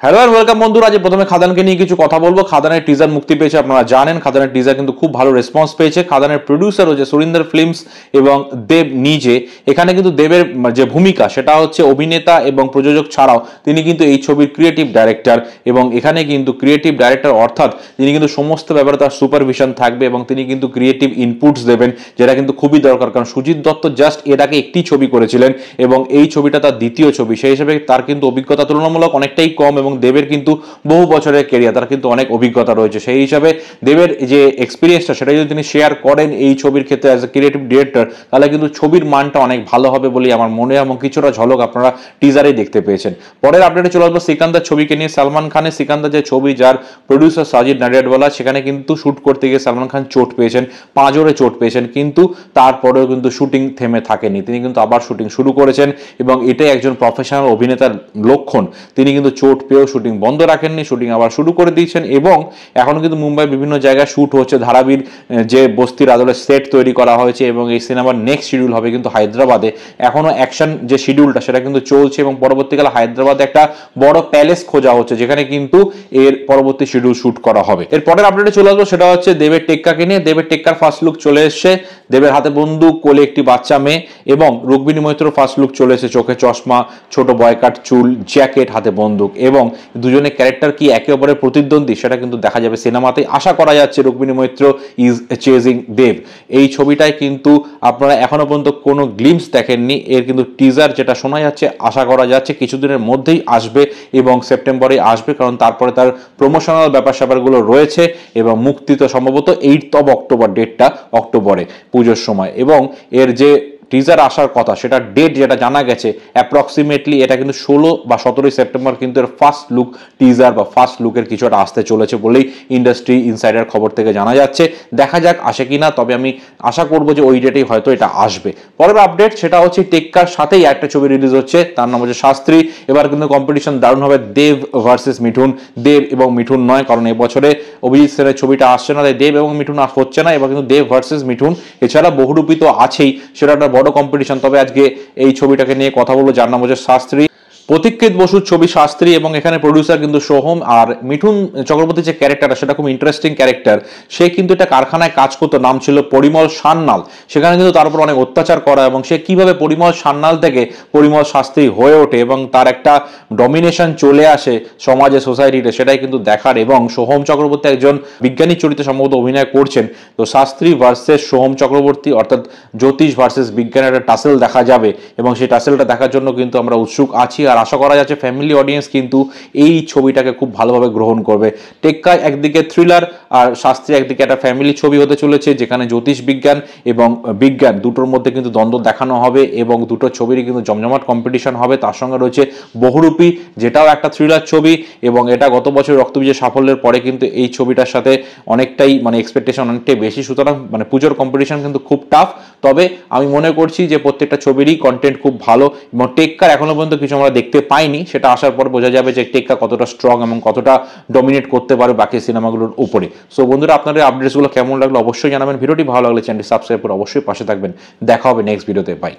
Hello and welcome বন্ধুরা। আজ প্রথমে খাদানকে নিয়ে কিছু কথা বলবো। খাদানের টিজার মুক্তি পেয়েছে, আপনারা জানেন খাদানের টিজার কিন্তু খুব ভালো রেসপন্স পেয়েছে। খাদানের প্রডিউসার হচ্ছে সুরিন্দর ফিল্মস এবং দেব নিজে। এখানে কিন্তু দেবের যে ভূমিকা সেটা হচ্ছে অভিনেতা এবং প্রযোজক ছাড়াও তিনি কিন্তু এই ছবির ক্রিয়েটিভ ডাইরেক্টর, এবং এখানে কিন্তু ক্রিয়েটিভ ডাইরেক্টর অর্থাৎ তিনি কিন্তু সমস্ত ব্যাপারে তার সুপারভিশন থাকবে এবং তিনি কিন্তু ক্রিয়েটিভ ইনপুটস দেবেন, যেটা কিন্তু খুবই দরকার। কারণ সুজিত দত্ত জাস্ট এর আগে একটি ছবি করেছিলেন এবং এই ছবিটা তার দ্বিতীয় ছবি, সেই হিসেবে তার কিন্তু অভিজ্ঞতা তুলনামূলক অনেকটাই কম এবং দেবের কিন্তু বহু বছরের ক্যারিয়ার, তার কিন্তু অনেক অভিজ্ঞতা রয়েছে। সেই হিসাবে দেবের যে এক্সপিরিয়েন্সটা সেটা যদি তিনি শেয়ার করেন এই ছবির ক্ষেত্রে অ্যাজ এ ক্রিয়েটিভ ডিরেক্টর, তাহলে কিন্তু ছবির মানটা অনেক ভালো হবে বলেই আমার মনে হয় এবং কিছুটা ঝলক আপনারা টিজারেই দেখতে পেয়েছেন। পরের আপডেটে চলে আসবো সিকান্দার ছবিকে নিয়ে। সালমান খানের সিকান্দার যে ছবি, যার প্রডিউসার সাজিদ নাডিয়াডওয়ালা, সেখানে কিন্তু শুট করতে গিয়ে সালমান খান চোট পেয়েছেন, পাঁজরে চোট পেয়েছেন, কিন্তু তারপরেও কিন্তু শুটিং থেমে থাকেনি, তিনি কিন্তু আবার শুটিং শুরু করেছেন এবং এটাই একজন প্রফেশনাল অভিনেতার লক্ষণ। তিনি কিন্তু চোট পেয়েও শুটিং বন্ধ রাখেননি, শুটিং আবার শুরু করে দিয়েছেন এবং এখন কিন্তু মুম্বাই বিভিন্ন জায়গায় শুট হচ্ছে। ধারাবীর যে বস্তির আদলের সেট তৈরি করা হয়েছে এবং এই সিনেমার নেক্সট শিডিউল হবে কিন্তু হায়দ্রাবাদে। এখনো অ্যাকশন যে শিডিউলটা সেটা কিন্তু চলছে এবং পরবর্তীকালে হায়দ্রাবাদে একটা বড় প্যালেস খোঁজা হচ্ছে যেখানে কিন্তু এর পরবর্তী শিডিউল শুট করা হবে। এর পরের আপডেটে চলে আসবো, সেটা হচ্ছে দেবের টেক্কাকে নিয়ে। দেবের টেক্কার ফার্স্ট লুক চলে এসছে। দেবের হাতে বন্দুক, কোলে একটি বাচ্চা মেয়ে এবং রুক্মিণী মৈত্রর ফার্স্ট লুক চলে এসেছে। চোখে চশমা, ছোট বয়কাট চুল, জ্যাকেট, হাতে বন্দুক, এবং দুজনের ক্যারেক্টার কি একে অপরের প্রতিদ্বন্দ্বী সেটা কিন্তু দেখা যাবে সিনেমাতেই। আশা করা যাচ্ছে রুক্মিণী মৈত্র ইজ চেজিং দেব। এই ছবিটায় কিন্তু আপনারা এখনো পর্যন্ত কোনো গ্লিমস দেখেননি, এর কিন্তু টিজার যেটা শোনা যাচ্ছে, আশা করা যাচ্ছে কিছুদিনের মধ্যেই আসবে এবং সেপ্টেম্বরে আসবে, কারণ তারপরে তার প্রমোশনাল ব্যাপার স্যাপারগুলো রয়েছে এবং মুক্তি তো সম্ভবত 8th of October, ডেটটা অক্টোবরে পুজোর সময়। এবং এর যে টিজার আসার কথা সেটা ডেট যেটা জানা গেছে অ্যাপ্রক্সিমেটলি এটা কিন্তু 16 বা 17 সেপ্টেম্বর কিন্তু এর ফার্স্ট লুক টিজার বা ফার্স্ট লুকের কিছু একটা আসতে চলেছে বলেই ইন্ডাস্ট্রি ইনসাইডার খবর থেকে জানা যাচ্ছে। দেখা যাক আসে কিনা, তবে আমি আশা করব যে ওই ডেটেই হয়তো এটা আসবে। পরের আপডেট সেটা হচ্ছে টেক্কার সাথেই একটা ছবি রিলিজ হচ্ছে, তার নাম হচ্ছে শাস্ত্রী। এবার কিন্তু কম্পিটিশন দারুণ হবে, দেব ভার্সেস মিঠুন। দেব এবং মিঠুন নয়, কারণ এবছরে অভিজিৎ সেনের ছবিটা আসছে না, তাই দেব এবং মিঠুন আর হচ্ছে না। এবার কিন্তু দেব ভার্সেস মিঠুন, এছাড়া বহুরূপী তো আছেই, সেটা একটা বড় কম্পিটিশন। তবে আজকে এই ছবিটাকে নিয়ে কথা বলবো, যার নাম হচ্ছে শাস্ত্রী। প্রতীক্ষিত বসুর ছবি শাস্ত্রী এবং এখানে প্রডিউসার কিন্তু সোহম। আর মিঠুন চক্রবর্তীর যে ক্যারেক্টারটা সেটা খুব ইন্টারেস্টিং ক্যারেক্টার। সে কিন্তু একটা কারখানায় কাজ করতো, নাম ছিল পরিমল সান্যাল। সেখানে কিন্তু তার উপর অনেক অত্যাচার করা এবং সে কিভাবে পরিমল সান্যাল থেকে পরিমল শাস্ত্রী হয়ে ওঠে এবং তার একটা ডমিনেশন চলে আসে সমাজে, সোসাইটিতে, সেটাই কিন্তু দেখার। এবং সোহম চক্রবর্তী একজন বিজ্ঞানী চরিত্রে সম্ভবত অভিনয় করছেন। তো শাস্ত্রী ভার্সেস সোহম চক্রবর্তী, অর্থাৎ জ্যোতিষ ভার্সেস বিজ্ঞানের একটা টাসেল দেখা যাবে এবং সেই টাসেলটা দেখার জন্য কিন্তু আমরা উৎসুক আছি। আর আশা করা যাচ্ছে ফ্যামিলি অডিয়েন্স কিন্তু এই ছবিটাকে খুব ভালোভাবে গ্রহণ করবে। টেক্কা একদিকে থ্রিলার আর শাস্ত্রী একদিকে একটা ফ্যামিলি ছবি হতে চলেছে, যেখানে জ্যোতিষ বিজ্ঞান এবং বিজ্ঞান দুটোর মধ্যে কিন্তু দ্বন্দ্ব দেখানো হবে এবং দুটো ছবিরই কিন্তু জমজমাট কম্পিটিশন হবে। তার সঙ্গে রয়েছে বহুরূপী, যেটাও একটা থ্রিলার ছবি এবং এটা গত বছর রক্তবীজের সাফল্যের পরে কিন্তু এই ছবিটার সাথে অনেকটাই এক্সপেকটেশন অনেকটাই বেশি। সুতরাং পুজোর কম্পিটিশন কিন্তু খুব টাফ। তবে আমি মনে করছি যে প্রত্যেকটা ছবিরই কন্টেন্ট খুব ভালো এবং টেক্কার এখনো পর্যন্ত কিছু আমরা দেখতে পাইনি, সেটা আসার পর বোঝা যাবে যে টেক্কা কতটা স্ট্রং এবং কতটা ডমিনেট করতে পারে বাকি সিনেমাগুলোর উপরে। সো বন্ধুরা, আপনাদের আপডেটসগুলো কেমন লাগলো অবশ্যই জানাবেন। ভিডিওটি ভালো লাগলে চ্যানেলটি সাবস্ক্রাইব করে অবশ্যই পাশে থাকবেন। দেখা হবে নেক্সট ভিডিওতে, বাই।